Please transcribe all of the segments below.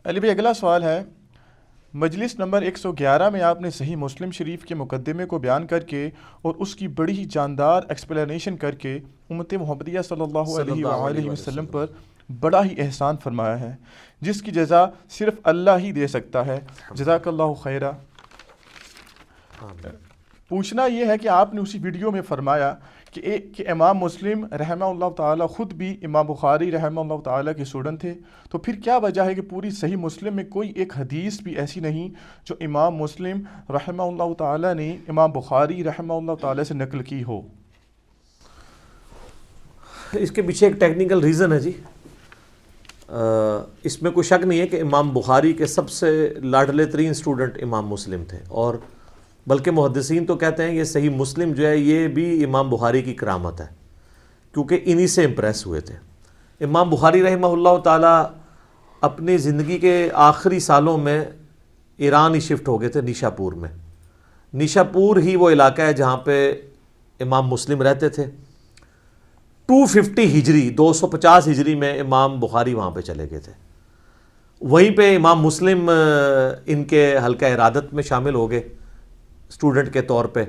علی بھائی اگلا سوال ہے، مجلس نمبر 111 میں آپ نے صحیح مسلم شریف کے مقدمے کو بیان کر کے اور اس کی بڑی ہی جاندار ایکسپلینیشن کر کے امت محمدیہ صلی اللہ علیہ وآلہ وسلم پر بڑا ہی احسان فرمایا ہے، جس کی جزا صرف اللہ ہی دے سکتا ہے، جزاک اللہ خیرہ۔ پوچھنا یہ ہے کہ آپ نے اسی ویڈیو میں فرمایا کہ امام مسلم رحمہ اللہ تعالیٰ خود بھی امام بخاری رحمہ اللہ تعالیٰ کے اسٹوڈنٹ تھے، تو پھر کیا وجہ ہے کہ پوری صحیح مسلم میں کوئی ایک حدیث بھی ایسی نہیں جو امام مسلم رحمہ اللہ تعالیٰ نے امام بخاری رحمہ اللہ تعالیٰ سے نقل کی ہو؟ اس کے پیچھے ایک ٹیکنیکل ریزن ہے جی۔ اس میں کوئی شک نہیں ہے کہ امام بخاری کے سب سے لاڈلے ترین اسٹوڈنٹ امام مسلم تھے، اور بلکہ محدثین تو کہتے ہیں یہ صحیح مسلم جو ہے یہ بھی امام بخاری کی کرامت ہے، کیونکہ انہی سے امپریس ہوئے تھے۔ امام بخاری رحمہ اللہ تعالیٰ اپنی زندگی کے آخری سالوں میں ایران ہی شفٹ ہو گئے تھے، نیشا پور میں۔ نیشا پور ہی وہ علاقہ ہے جہاں پہ امام مسلم رہتے تھے۔ 250 ہجری 250 ہجری میں امام بخاری وہاں پہ چلے گئے تھے، وہیں پہ امام مسلم ان کے حلقہ ارادت میں شامل ہو گئے اسٹوڈنٹ کے طور پہ۔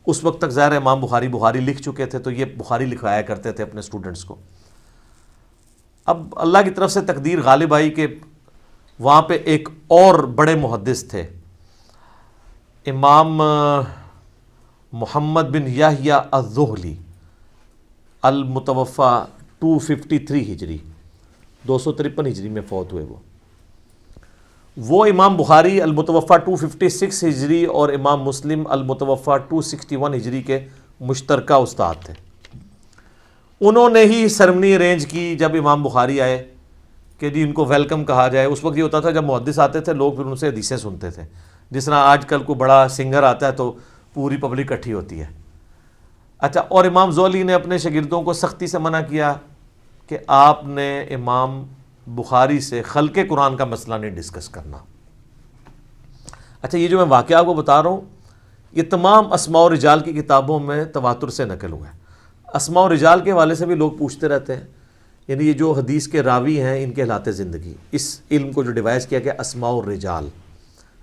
اس وقت تک ظاہر امام بخاری لکھ چکے تھے، تو یہ بخاری لکھوایا کرتے تھے اپنے اسٹوڈنٹس کو۔ اب اللہ کی طرف سے تقدیر غالب آئی کہ وہاں پہ ایک اور بڑے محدث تھے، امام محمد بن یحییٰ الذہلی، المتوفی 253 ہجری 253 ہجری میں فوت ہوئے۔ وہ امام بخاری المتوفی 256 ہجری اور امام مسلم المتوفی 261 ہجری کے مشترکہ استاد تھے۔ انہوں نے ہی سرمنی ارینج کی جب امام بخاری آئے کہ جی ان کو ویلکم کہا جائے۔ اس وقت یہ ہوتا تھا جب محدث آتے تھے لوگ پھر ان سے حدیثیں سنتے تھے، جس طرح آج کل کوئی بڑا سنگر آتا ہے تو پوری پبلک اکٹھی ہوتی ہے۔ اچھا، اور امام زولی نے اپنے شاگردوں کو سختی سے منع کیا کہ آپ نے امام بخاری سے خلق قرآن کا مسئلہ نہیں ڈسکس کرنا۔ اچھا، یہ جو میں واقعہ آپ کو بتا رہا ہوں یہ تمام اسماء و رجال کی کتابوں میں تواتر سے نقل ہوا ہے۔ اسماء و رجال کے حوالے سے بھی لوگ پوچھتے رہتے ہیں، یعنی یہ جو حدیث کے راوی ہیں ان کے حالات زندگی، اس علم کو جو ڈیوائز کیا گیا اسماء الرجال،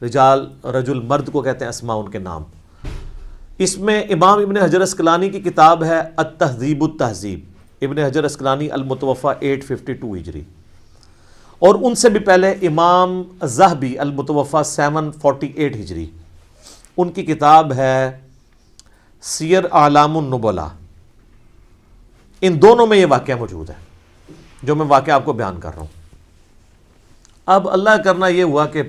رجال رجل مرد کو کہتے ہیں، اسماء ان کے نام۔ اس میں امام ابن حجر اسقلانی کی کتاب ہے التہذیب التہذیب، ابن حجر اسقلانی المتوفی 852 ہجری، اور ان سے بھی پہلے امام الذہبی المتوفی 748 ہجری، ان کی کتاب ہے سیر اعلام النبلاء۔ ان دونوں میں یہ واقعہ موجود ہے جو میں واقعہ آپ کو بیان کر رہا ہوں۔ اب اللہ کرنا یہ ہوا کہ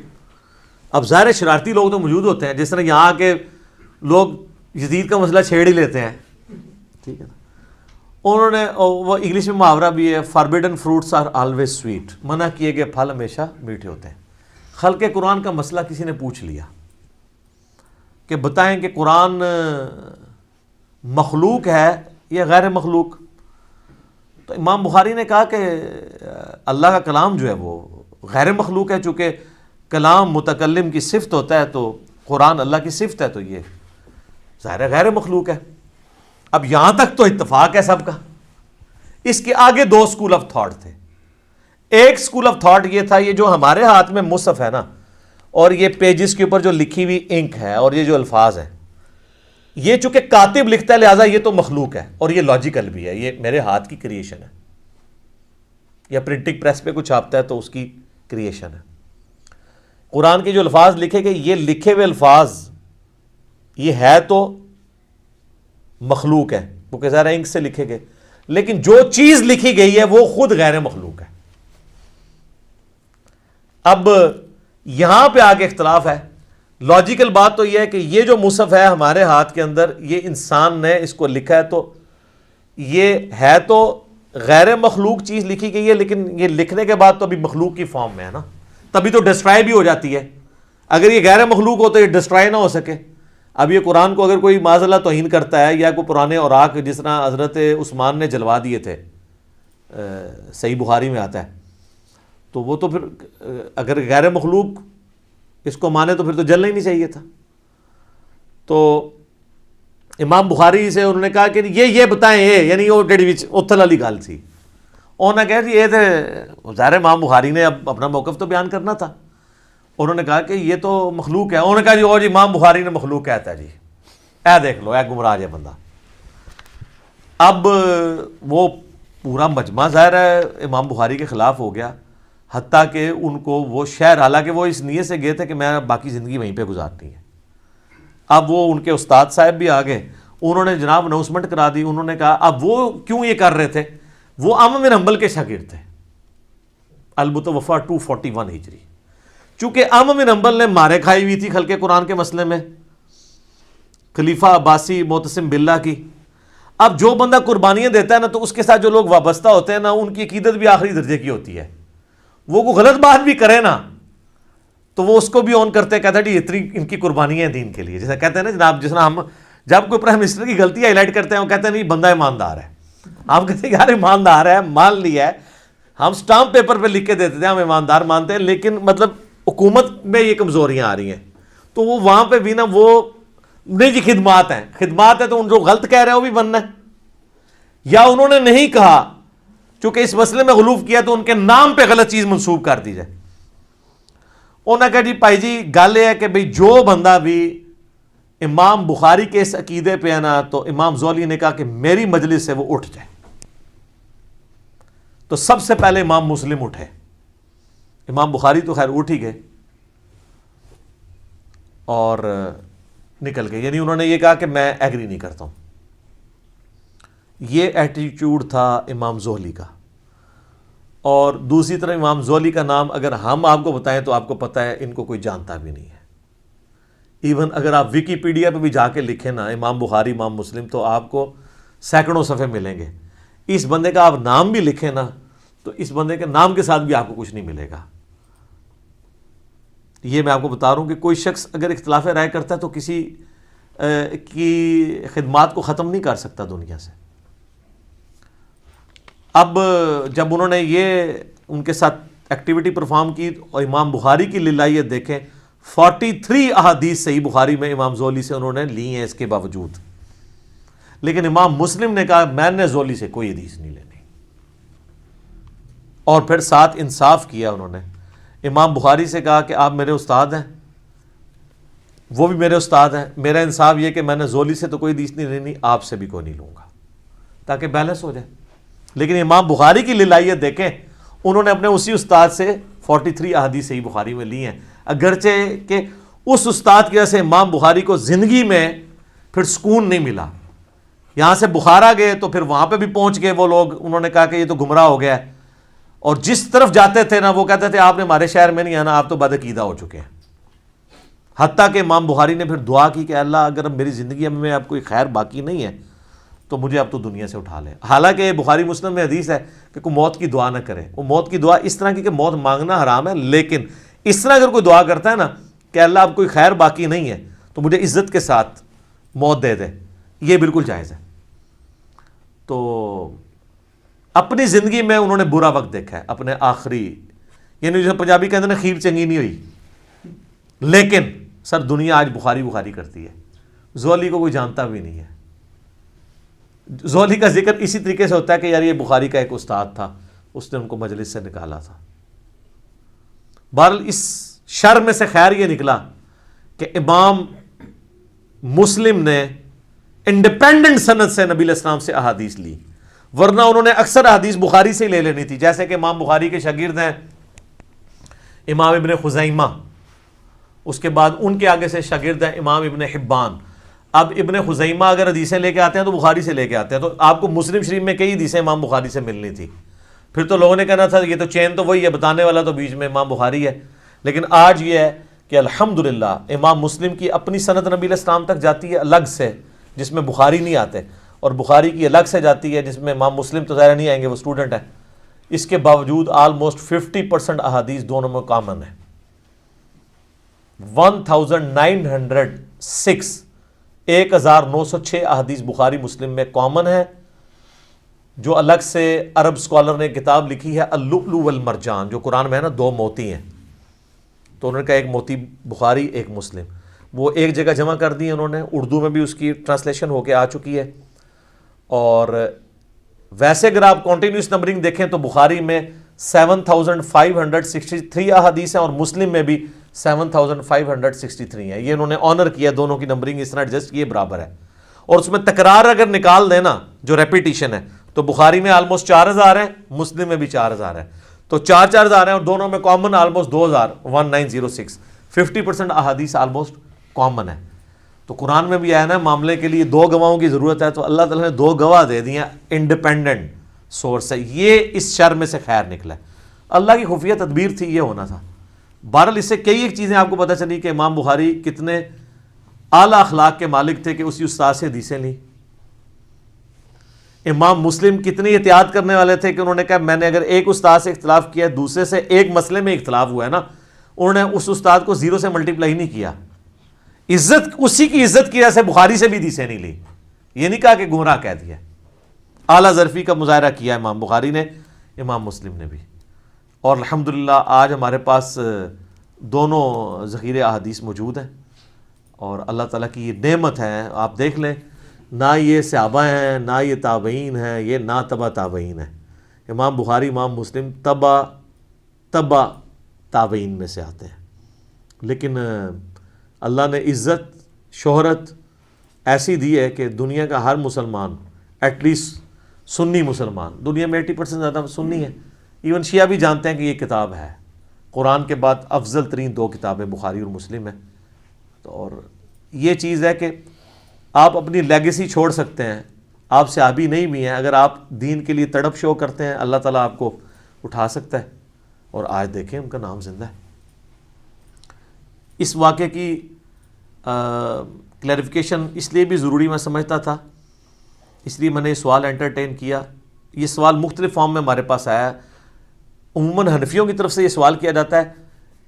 اب ظاہر شرارتی لوگ تو موجود ہوتے ہیں، جس طرح یہاں کے لوگ یزید کا مسئلہ چھیڑ ہی لیتے ہیں، ٹھیک ہے نا۔ انہوں نے وہ انگلش میں محاورہ بھی ہے، forbidden fruits are always sweet, منع کیے گئے پھل ہمیشہ میٹھے ہوتے ہیں۔ خلق قرآن کا مسئلہ کسی نے پوچھ لیا کہ بتائیں کہ قرآن مخلوق ہے یا غیر مخلوق؟ تو امام بخاری نے کہا کہ اللہ کا کلام جو ہے وہ غیر مخلوق ہے، چونکہ کلام متکلم کی صفت ہوتا ہے تو قرآن اللہ کی صفت ہے، تو یہ ظاہر غیر مخلوق ہے۔ اب یہاں تک تو اتفاق ہے سب کا۔ اس کے آگے دو اسکول آف تھاٹ تھے۔ ایک اسکول آف تھاٹ یہ تھا، یہ جو ہمارے ہاتھ میں مصحف ہے نا، اور یہ پیجز کے اوپر جو لکھی ہوئی انک ہے اور یہ جو الفاظ ہیں، یہ چونکہ کاتب لکھتا ہے لہٰذا یہ تو مخلوق ہے، اور یہ لاجیکل بھی ہے، یہ میرے ہاتھ کی کریشن ہے، یا پرنٹنگ پریس پہ کچھ چھاپتا ہے تو اس کی کریشن ہے۔ قرآن کے جو الفاظ لکھے گئے، یہ لکھے ہوئے الفاظ یہ ہے تو مخلوق ہے، کیونکہ ظاہر انک سے لکھے گئے، لیکن جو چیز لکھی گئی ہے وہ خود غیر مخلوق ہے۔ اب یہاں پہ آگے اختلاف ہے۔ لاجیکل بات تو یہ ہے کہ یہ جو مصحف ہے ہمارے ہاتھ کے اندر، یہ انسان نے اس کو لکھا ہے، تو یہ ہے تو غیر مخلوق چیز لکھی گئی ہے، لیکن یہ لکھنے کے بعد تو ابھی مخلوق کی فارم میں ہے نا، تبھی تو ڈسٹرائے بھی ہو جاتی ہے۔ اگر یہ غیر مخلوق ہو تو یہ ڈسٹرائے نہ ہو سکے۔ اب یہ قرآن کو اگر کوئی معاذ اللہ توہین کرتا ہے، یا کوئی پرانے اوراق جس طرح حضرت عثمان نے جلوا دیے تھے، صحیح بخاری میں آتا ہے، تو وہ تو پھر اگر غیر مخلوق اس کو مانے تو پھر تو جلنا ہی نہیں چاہیے تھا۔ تو امام بخاری سے انہوں نے کہا کہ یہ بتائیں، یعنی وہ اتھل والی گل تھی، انہوں نے کہا جی یہ تو ظاہر امام بخاری نے اب اپنا موقف تو بیان کرنا تھا. انہوں نے کہا کہ یہ تو مخلوق ہے. انہوں نے کہا جی اور جی امام بخاری نے مخلوق کہتا ہے جی, اے دیکھ لو, اے گمراہ ہے بندہ. اب وہ پورا مجمع ظاہر ہے امام بخاری کے خلاف ہو گیا, حتیٰ کہ ان کو وہ شہر, حالانکہ وہ اس نیت سے گئے تھے کہ میں باقی زندگی وہیں پہ گزارنی ہے. اب وہ ان کے استاد صاحب بھی آ گئے, انہوں نے جناب اناؤنسمنٹ کرا دی. انہوں نے کہا اب وہ کیوں یہ کر رہے تھے, وہ احمد بن حنبل کے شاگرد تھے, المتوفیٰ 241 ہجری. چونکہ احمد بن حنبل نے مارے کھائی ہوئی تھی خلق قرآن کے مسئلے میں, خلیفہ عباسی معتصم باللہ کی. اب جو بندہ قربانیاں دیتا ہے نا, تو اس کے ساتھ جو لوگ وابستہ ہوتے ہیں نا, ان کی عقیدت بھی آخری درجے کی ہوتی ہے. وہ کوئی غلط بات بھی کرے نا تو وہ اس کو بھی آن کرتے, کہتا ہے جی اتنی ان کی قربانیاں ہیں دین کے لیے. جیسے کہتے ہیں نا جناب, جس طرح ہم جب کوئی پرائم منسٹر کی غلطی ہائی لائٹ کرتے ہیں, وہ کہتے ہیں نہیں بندہ ایماندار ہے. آپ کہتے ہیں یار ایماندار ہے, مان لیا ہے, ہم سٹامپ پیپر پہ لکھ کے دیتے تھے ہم ایماندار مانتے ہیں, لیکن مطلب حکومت میں یہ کمزوریاں آ رہی ہیں. تو وہ وہاں پہ بھی نا وہ نہیں جی خدمات ہیں, خدمات ہے تو ان جو غلط کہہ رہے ہیں وہ بھی بننا ہے. یا انہوں نے نہیں کہا, چونکہ اس مسئلے میں غلوف کیا تو ان کے نام پہ غلط چیز منسوب کر دی جائے. انہوں نے کہا جی بھائی جی گل یہ ہے کہ بھائی جو بندہ بھی امام بخاری کے اس عقیدے پہ ہے نا, تو امام زولی نے کہا کہ میری مجلس سے وہ اٹھ جائے. تو سب سے پہلے امام مسلم اٹھے, امام بخاری تو خیر اٹھ ہی گئے اور نکل گئے. یعنی انہوں نے یہ کہا کہ میں ایگری نہیں کرتا ہوں. یہ ایٹیچیوڈ تھا امام زہلی کا. اور دوسری طرف امام زہلی کا نام اگر ہم آپ کو بتائیں تو آپ کو پتہ ہے ان کو کوئی جانتا بھی نہیں ہے. ایون اگر آپ ویکیپیڈیا پہ بھی جا کے لکھیں نا امام بخاری امام مسلم, تو آپ کو سینکڑوں صفحے ملیں گے. اس بندے کا آپ نام بھی لکھیں نا تو اس بندے کے نام کے ساتھ بھی آپ کو کچھ نہیں ملے گا. یہ میں آپ کو بتا رہا ہوں کہ کوئی شخص اگر اختلاف رائے کرتا ہے تو کسی کی خدمات کو ختم نہیں کر سکتا دنیا سے. اب جب انہوں نے یہ ان کے ساتھ ایکٹیویٹی پرفارم کی, اور امام بخاری کی للہیت دیکھیں, 43 احادیث صحیح بخاری میں امام زولی سے انہوں نے لی ہیں اس کے باوجود. لیکن امام مسلم نے کہا میں نے زولی سے کوئی حدیث نہیں لینی. اور پھر ساتھ انصاف کیا انہوں نے, امام بخاری سے کہا کہ آپ میرے استاد ہیں, وہ بھی میرے استاد ہیں, میرا انصاف یہ کہ میں نے زولی سے تو کوئی حدیث نہیں لینی, آپ سے بھی کوئی نہیں لوں گا, تاکہ بیلنس ہو جائے. لیکن امام بخاری کی للہیت دیکھیں, انہوں نے اپنے اسی استاد سے 43 احادیث صحیح بخاری میں لی ہیں, اگرچہ کہ اس استاد کی وجہ سے امام بخاری کو زندگی میں پھر سکون نہیں ملا. یہاں سے بخارا گئے تو پھر وہاں پہ بھی پہنچ گئے وہ لوگ, انہوں نے کہا کہ یہ تو گمراہ ہو گیا ہے, اور جس طرف جاتے تھے نا وہ کہتے تھے آپ نے ہمارے شہر میں نہیں آنا, آپ تو بدعقیدہ ہو چکے ہیں. حتیٰ کہ امام بخاری نے پھر دعا کی کہ اللہ اگر میری زندگی میں اب کوئی خیر باقی نہیں ہے تو مجھے اب تو دنیا سے اٹھا لے. حالانکہ بخاری مسلم میں حدیث ہے کہ کوئی موت کی دعا نہ کرے. وہ موت کی دعا اس طرح کی کہ موت مانگنا حرام ہے, لیکن اس طرح اگر کوئی دعا کرتا ہے نا کہ اللہ اب کوئی خیر باقی نہیں ہے تو مجھے عزت کے ساتھ موت دے دے, یہ بالکل جائز ہے. تو اپنی زندگی میں انہوں نے برا وقت دیکھا ہے, اپنے آخری, یعنی جو پنجابی کہتے ہیں نا خیر چنگی نہیں ہوئی, لیکن سر دنیا آج بخاری بخاری کرتی ہے. زولی کو کوئی جانتا بھی نہیں ہے. زولی کا ذکر اسی طریقے سے ہوتا ہے کہ یار یہ بخاری کا ایک استاد تھا, اس نے ان کو مجلس سے نکالا تھا. بہرحال اس شر میں سے خیر یہ نکلا کہ امام مسلم نے انڈیپینڈنٹ سند سے نبی علیہ السلام سے احادیث لی, ورنہ انہوں نے اکثر احادیث بخاری سے لے لینی تھی. جیسے کہ امام بخاری کے شاگرد ہیں امام ابن خزیمہ, اس کے بعد ان کے آگے سے شاگرد ہیں امام ابن حبان. اب ابن خزیمہ اگر حدیثیں لے کے آتے ہیں تو بخاری سے لے کے آتے ہیں, تو آپ کو مسلم شریف میں کئی حدیثیں امام بخاری سے ملنی تھی. پھر تو لوگوں نے کہنا تھا یہ تو چین تو وہی ہے, بتانے والا تو بیچ میں امام بخاری ہے. لیکن آج یہ ہے کہ الحمدللہ امام مسلم کی اپنی سند نبی علیہ السلام تک جاتی ہے الگ سے, جس میں بخاری نہیں آتے, اور بخاری کی الگ سے جاتی ہے جس میں امام مسلم تو ظاہر نہیں آئیں گے, وہ اسٹوڈنٹ ہیں. اس کے باوجود آلموسٹ 50% احادیث دونوں میں کامن ہے. 1906 احادیث بخاری مسلم میں کامن ہے. جو الگ سے عرب سکولر نے کتاب لکھی ہے اللؤلؤ والمرجان, جو قرآن میں ہے نا 2 موتی ہیں, تو انہوں نے کہا ایک موتی بخاری ایک مسلم, وہ ایک جگہ جمع کر دی انہوں نے. اردو میں بھی اس کی ٹرانسلیشن ہو کے آ چکی ہے, اور ویسے اگر آپ کنٹینیوس نمبرنگ دیکھیں تو بخاری میں 7563 احادیث ہیں اور مسلم میں بھی 7563 ہیں. یہ انہوں نے آنر کیا, دونوں کی نمبرنگ اس طرح ایڈجسٹ کی برابر ہے. اور اس میں تکرار اگر نکال دینا جو ریپیٹیشن ہے تو بخاری میں آلموسٹ 4000 ہیں, مسلم میں بھی 4000 ہیں, تو 4000 ہیں اور دونوں میں کامن آلموسٹ 1906. 50% احادیث آلموسٹ کامن ہے. تو قرآن میں بھی آیا نا معاملے کے لیے 2 گواہوں کی ضرورت ہے, تو اللہ تعالیٰ نے 2 گواہ دے دیے, انڈیپینڈنٹ سورس ہے. یہ اس شر میں سے خیر نکلا ہے, اللہ کی خفیہ تدبیر تھی, یہ ہونا تھا. بہرحال اس سے کئی ایک چیزیں آپ کو پتہ چلی کہ امام بخاری کتنے اعلیٰ اخلاق کے مالک تھے کہ اسی استاد سے حدیثیں لیں. امام مسلم کتنی احتیاط کرنے والے تھے کہ انہوں نے کہا میں نے اگر ایک استاد سے اختلاف کیا, دوسرے سے ایک مسئلے میں اختلاف ہوا ہے نا, انہوں نے اس استاد کو 0 سے ملٹیپلائی نہیں کیا. عزت اسی کی عزت کی وجہ سے بخاری سے بھی حدیثیں نہیں لی, یہ نہیں کہا کہ گمراہ کہہ دیا. اعلیٰ ظرفی کا مظاہرہ کیا امام بخاری نے, امام مسلم نے بھی. اور الحمدللہ آج ہمارے پاس دونوں ذخیرے احادیث موجود ہیں, اور اللہ تعالیٰ کی یہ نعمت ہے. آپ دیکھ لیں, نہ یہ صحابہ ہیں, نہ یہ تابعین ہیں, یہ نہ تبع تابعین ہیں. امام بخاری, امام مسلم تبع تابعین میں سے آتے ہیں. لیکن اللہ نے عزت شہرت ایسی دی ہے کہ دنیا کا ہر مسلمان, ایٹ لیسٹ سنی مسلمان, دنیا میں 80% زیادہ سنی ہے, ایون شیعہ بھی جانتے ہیں کہ یہ کتاب ہے. قرآن کے بعد افضل ترین 2 کتابیں بخاری اور مسلم ہیں. اور یہ چیز ہے کہ آپ اپنی لیگیسی چھوڑ سکتے ہیں, آپ صحابی نہیں بھی ہیں, اگر آپ دین کے لیے تڑپ شو کرتے ہیں اللہ تعالیٰ آپ کو اٹھا سکتا ہے. اور آج دیکھیں ان کا نام زندہ ہے. اس واقعے کی کلیریفیکیشن اس لیے بھی ضروری میں سمجھتا تھا, اس لیے میں نے یہ سوال انٹرٹین کیا. یہ سوال مختلف فارم میں ہمارے پاس آیا. عموماً حنفیوں کی طرف سے یہ سوال کیا جاتا ہے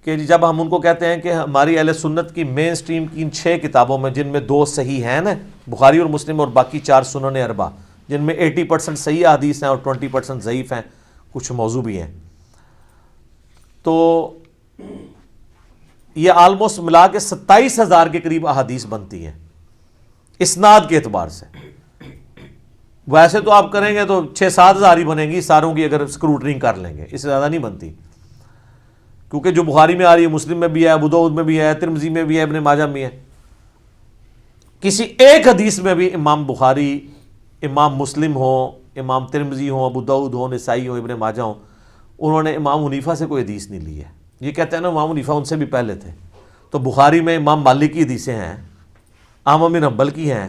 کہ جب ہم ان کو کہتے ہیں کہ ہماری اہل سنت کی مین سٹریم کی ان 6 کتابوں میں, جن میں 2 صحیح ہیں نا, بخاری اور مسلم, اور باقی 4 سنن اربع, جن میں 80% صحیح احادیث ہیں اور 20% ضعیف ہیں, کچھ موضوع بھی ہیں, تو یہ آلموسٹ ملا کے 27,000 کے قریب احادیث بنتی ہیں اسناد کے اعتبار سے. ویسے تو آپ کریں گے تو 6-7 ہزار ہی بنے گی ساروں کی, اگر اسکروٹنگ کر لیں گے, اس سے زیادہ نہیں بنتی. کیونکہ جو بخاری میں آ رہی ہے, مسلم میں بھی ہے, ابو داؤد میں بھی ہے, ترمذی میں بھی ہے, ابن ماجہ میں ہے. کسی ایک حدیث میں بھی امام بخاری, امام مسلم ہو, امام ترمذی ہو, ابو داؤد ہو, نسائی ہو, ابن ماجہ ہو, انہوں نے امام حنیفہ سے کوئی حدیث نہیں لی ہے. یہ کہتے ہیں نا امام حنیفہ ان سے بھی پہلے تھے, تو بخاری میں امام مالک کی حدیثیں ہیں, احمد بن حنبل کی ہیں,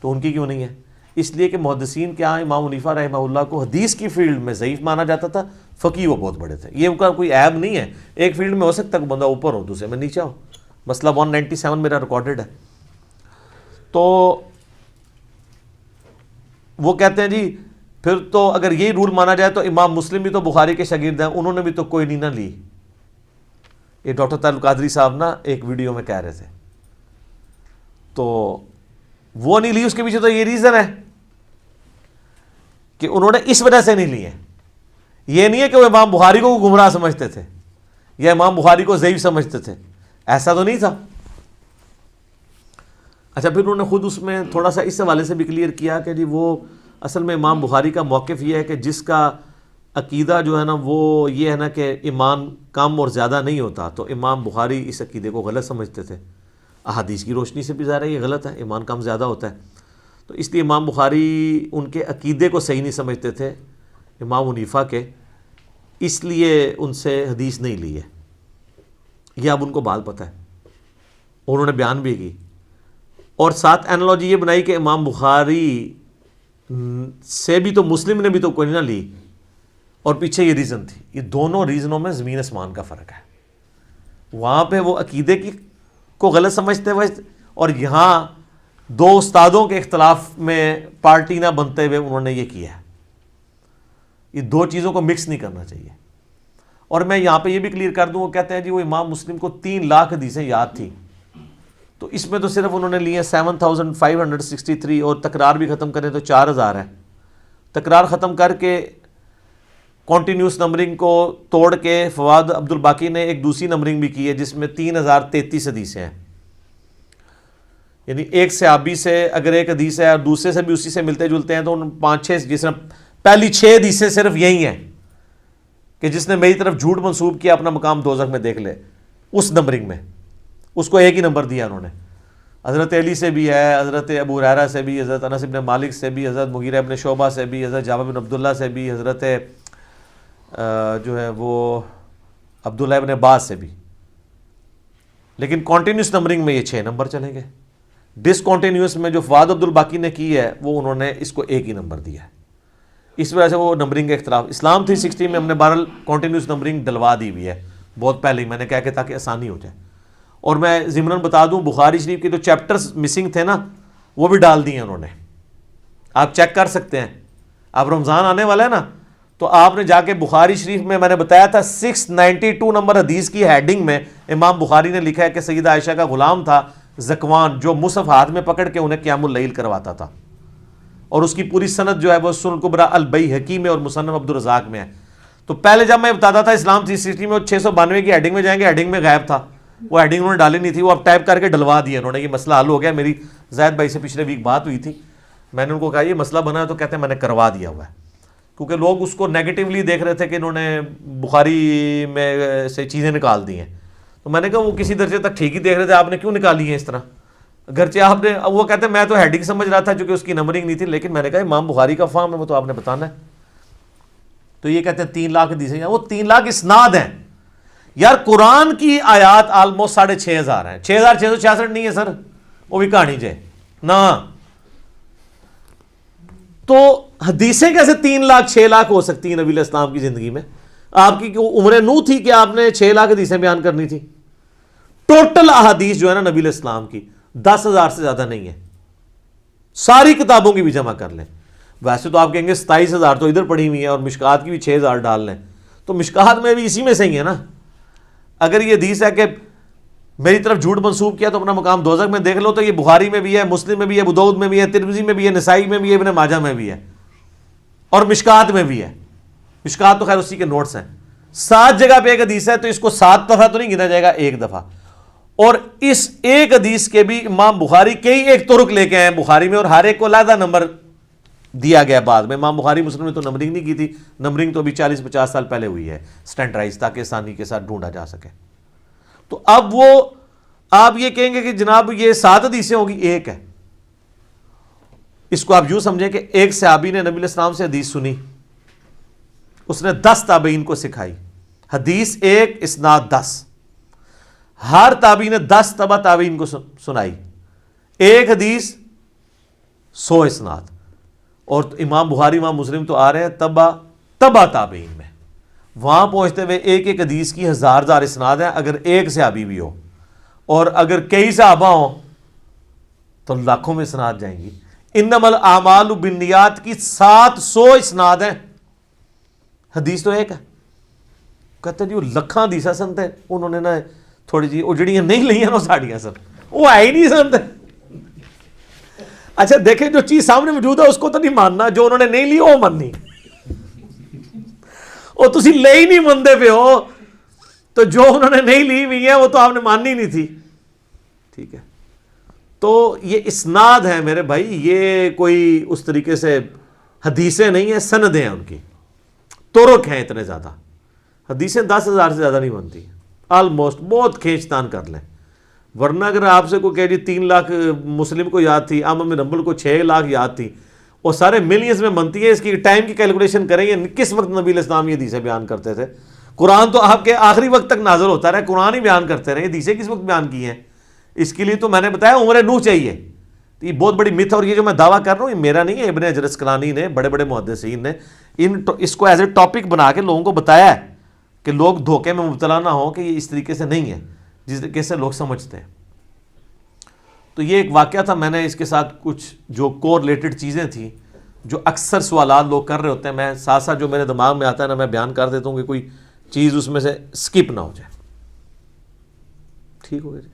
تو ان کی کیوں نہیں ہے؟ اس لیے کہ محدثین کے ہاں امام حنیفہ رحمہ اللہ کو حدیث کی فیلڈ میں ضعیف مانا جاتا تھا, فقیہ وہ بہت بڑے تھے. یہ ان کا کوئی عیب نہیں ہے, ایک فیلڈ میں ہو سکتا ہے کہ بندہ اوپر ہو, دوسرے میں نیچے ہو. مسئلہ 197 میرا ریکارڈڈ ہے. تو وہ کہتے ہیں جی پھر تو اگر یہی رول مانا جائے تو امام مسلم بھی تو بخاری کے شاگرد ہیں, انہوں نے بھی تو کوئی نہیں نہ لی. یہ ڈاکٹر طاہر القادری صاحب نا ایک ویڈیو میں کہہ رہے تھے, تو وہ نہیں لی, اس کے پیچھے تو یہ ریزن ہے کہ انہوں نے اس وجہ سے نہیں لی ہے. یہ نہیں ہے کہ وہ امام بخاری کو گمراہ سمجھتے تھے یا امام بخاری کو ضعیف سمجھتے تھے, ایسا تو نہیں تھا. اچھا, پھر انہوں نے خود اس میں تھوڑا سا اس حوالے سے بھی کلیئر کیا کہ جی وہ اصل میں امام بخاری کا موقف یہ ہے کہ جس کا عقیدہ جو ہے نا وہ یہ ہے نا کہ ایمان کم اور زیادہ نہیں ہوتا, تو امام بخاری اس عقیدے کو غلط سمجھتے تھے. احادیث کی روشنی سے بھی ظاہر ہے یہ غلط ہے, ایمان کم زیادہ ہوتا ہے. تو اس لیے امام بخاری ان کے عقیدے کو صحیح نہیں سمجھتے تھے امام حنیفہ کے, اس لیے ان سے حدیث نہیں لی ہے. یہ اب ان کو بات پتہ ہے, انہوں نے بیان بھی کی, اور ساتھ اینالوجی یہ بنائی کہ امام بخاری سے بھی تو مسلم نے بھی تو کوئی نہ لی, اور پیچھے یہ ریزن تھی. یہ دونوں ریزنوں میں زمین آسمان کا فرق ہے. وہاں پہ وہ عقیدے کی کو غلط سمجھتے ہوئے, اور یہاں 2 استادوں کے اختلاف میں پارٹی نہ بنتے ہوئے انہوں نے یہ کیا ہے. یہ 2 چیزوں کو مکس نہیں کرنا چاہیے. اور میں یہاں پہ یہ بھی کلیئر کر دوں, وہ کہتے ہیں جی وہ امام مسلم کو 3 لاکھ حدیثیں یاد تھیں, تو اس میں تو صرف انہوں نے لی ہیں 7563, اور تکرار بھی ختم کریں تو 4000 ہے. تکرار ختم کر کے کنٹینیوس نمبرنگ کو توڑ کے فواد عبد الباقی نے ایک دوسری نمبرنگ بھی کی ہے جس میں 3033 حدیثیں ہیں. یعنی ایک صحابی سے اگر ایک حدیث ہے اور دوسرے سے بھی اسی سے ملتے جلتے ہیں تو ان 5-6 جس طرح پہلی 6 حدیثیں صرف یہی ہیں کہ جس نے میری طرف جھوٹ منسوب کیا اپنا مقام دوزخ میں دیکھ لے، اس نمبرنگ میں اس کو ایک ہی نمبر دیا انہوں نے. حضرت علی سے بھی ہے، حضرت ابو ہریرہ سے بھی، حضرت انس بن مالک سے بھی، حضرت مغیرہ بن شعبہ سے بھی، حضرت جابر بن عبداللہ سے بھی، حضرت جو ہے وہ عبداللہ ابن عباس سے بھی. لیکن کانٹینیوس نمبرنگ میں یہ 6 نمبر چلیں گے. ڈسکنٹینیوس میں جو فواد عبد الباقی نے کی ہے وہ انہوں نے اس کو ایک ہی نمبر دیا ہے. اس وجہ سے وہ نمبرنگ کا اختلاف. اسلام 360 میں ہم نے بہرحال کانٹینیوس نمبرنگ ڈلوا دی ہوئی ہے بہت پہلے ہی، میں نے کہا کہ تاکہ آسانی ہو جائے. اور میں ضمناً بتا دوں بخاری شریف کے جو چیپٹرز مسنگ تھے نا وہ بھی ڈال دیے انہوں نے، آپ چیک کر سکتے ہیں. اب رمضان آنے والا ہے نا تو آپ نے جا کے بخاری شریف میں نے بتایا تھا 692 نمبر حدیث کی ہیڈنگ میں امام بخاری نے لکھا ہے کہ سیدہ عائشہ کا غلام تھا زکوان جو مصحف ہاتھ میں پکڑ کے انہیں قیام اللیل کرواتا تھا، اور اس کی پوری سند جو ہے وہ سنن کبریٰ البیہقی میں اور مصنف عبدالرزاق میں ہے. تو پہلے جب میں بتاتا تھا اسلام 360 میں وہ 692 کی ہیڈنگ میں جائیں گے، ہیڈنگ میں غائب تھا، وہ ہیڈنگ انہوں نے ڈالی نہیں تھی، وہ اب ٹائپ کر کے ڈلوا دی انہوں نے. یہ مسئلہ حل ہو گیا. میری زید بھائی سے پچھلے ویک بات ہوئی تھی، میں نے ان کو کہا یہ مسئلہ بنا ہے تو کہتے ہیں میں نے کروا دیا ہوا ہے، کیونکہ لوگ اس کو نیگیٹیولی دیکھ رہے تھے کہ انہوں نے بخاری میں سے چیزیں نکال دی ہیں. تو میں نے کہا وہ کسی درجے تک ٹھیک ہی دیکھ رہے تھے، آپ نے کیوں نکالی ہیں اس طرح؟ گرچہ آپ نے، وہ کہتے ہیں میں تو ہیڈنگ سمجھ رہا تھا چونکہ اس کی نمبرنگ نہیں تھی، لیکن میں نے کہا امام بخاری کا فہم ہے وہ تو آپ نے بتانا ہے. تو یہ کہتے ہیں 3 لاکھ حدیثیں، وہ 3 لاکھ اسناد ہیں. یار قرآن کی آیات آلموسٹ 6,500 ہیں، 6,666 نہیں ہے سر، وہ بھی کہانی جائے نا. تو حدیثیں کیسے 3 لاکھ 6 لاکھ ہو سکتی ہیں نبی علیہ السلام کی زندگی میں؟ آپ کی عمر نو تھی کہ آپ نے 6 لاکھ حدیثیں بیان کرنی تھی؟ ٹوٹل احادیث جو ہے نا نبی علیہ السلام کی 10,000 سے زیادہ نہیں ہے، ساری کتابوں کی بھی جمع کر لیں. ویسے تو آپ کہیں گے 27,000 تو ادھر پڑھی ہوئی ہیں اور مشکات کی بھی 6,000 ڈال لیں، تو مشکات میں بھی اسی میں سے ہی ہے نا. اگر یہ حدیث ہے کہ میری طرف جھوٹ منسوب کیا تو اپنا مقام دوزخ میں دیکھ لو، تو یہ بخاری میں بھی ہے، مسلم میں بھی ہے، ابو داؤد میں بھی ہے، ترمذی میں بھی ہے، نسائی میں بھی ہے، ابن ماجہ میں بھی ہے، اور مشکات میں بھی ہے. مشکات تو خیر اسی کے نوٹس ہیں. 7 جگہ پہ ایک حدیث ہے تو اس کو 7 دفعہ تو نہیں گنا جائے گا، 1 دفعہ. اور اس ایک حدیث کے بھی امام بخاری کئی ایک طرق لے کے آئے ہیں بخاری میں، اور ہر ایک کو علیحدہ نمبر دیا گیا بعد میں. امام بخاری مسلم نے تو نمبرنگ نہیں کی تھی، نمبرنگ تو ابھی 40-50 سال پہلے ہوئی ہے اسٹینڈرڈائز، تاکہ آسانی کے ساتھ ڈھونڈا جا سکے. تو اب وہ آپ یہ کہیں گے کہ جناب یہ 7 حدیثیں ہوگی، ایک ہے. اس کو آپ یوں سمجھیں کہ ایک صحابی نے نبی علیہ السلام سے حدیث سنی، اس نے 10 تابعین کو سکھائی. حدیث 1 اسناد 10، ہر تابعی نے 10 تبع تابعین کو سنائی، ایک حدیث 100 اسناد. اور امام بخاری امام مسلم تو آ رہے ہیں تبع تابعین میں، وہاں پہنچتے ہوئے ایک ایک حدیث کی 1000 اسناد ہیں اگر ایک صحابی بھی ہو، اور اگر کئی صحابہ ہوں تو لاکھوں میں اسناد جائیں گی. انما الاعمال بالنیات کی 700 اسناد ہیں، حدیث تو ایک ہے. کہتے ہیں جی وہ لکھاں حدیثیں سنتے، انہوں نے نا تھوڑی جی اجڑیاں نہیں لیں نا ساڑیاں سر، وہ ہے ہی نہیں سنتے. اچھا دیکھیں جو چیز سامنے موجود ہے اس کو تو نہیں ماننا، جو انہوں نے نہیں لی وہ ماننی. وہ تسی لے ہی نہیں مندے پہ ہو، تو جو انہوں نے نہیں لی ہوئی ہے وہ تو آپ نے ماننی نہیں تھی. ٹھیک ہے، تو یہ اسناد ہیں میرے بھائی، یہ کوئی اس طریقے سے حدیثیں نہیں ہیں، سندیں ہیں، ان کی طرق ہیں اتنے زیادہ. حدیثیں 10,000 سے زیادہ نہیں بنتی آلموسٹ، بہت کھینچ تان کر لیں. ورنہ اگر آپ سے کوئی کہہ جی 3 لاکھ مسلم کو یاد تھی، احمد بن حنبل کو 6 لاکھ یاد تھی، اور سارے ملینز میں بنتی ہیں، اس کی ٹائم کی کیلکولیشن کریں گے کس وقت نبی علیہ السلام یہ حدیثیں بیان کرتے تھے. قرآن تو آپ کے آخری وقت تک نازل ہوتا رہا، قرآن ہی بیان کرتے رہے، حدیثیں کس وقت بیان کی ہیں؟ اس کے لیے تو میں نے بتایا عمر نوح چاہیے. یہ بہت بڑی مت ہے، اور یہ جو میں دعویٰ کر رہا ہوں یہ میرا نہیں ہے، ابن حجر اسقلانی نے، بڑے بڑے محدثین نے اس کو ایز اے ٹاپک بنا کے لوگوں کو بتایا ہے کہ لوگ دھوکے میں مبتلا نہ ہوں کہ یہ اس طریقے سے نہیں ہے جس طریقے سے لوگ سمجھتے ہیں. تو یہ ایک واقعہ تھا، میں نے اس کے ساتھ کچھ جو کو ریلیٹڈ چیزیں تھیں جو اکثر سوالات لوگ کر رہے ہوتے ہیں، میں ساتھ ساتھ جو میرے دماغ میں آتا ہے نا میں بیان کر دیتا ہوں کہ کوئی چیز اس میں سے سکپ نہ ہو جائے. ٹھیک ہو گیا جی.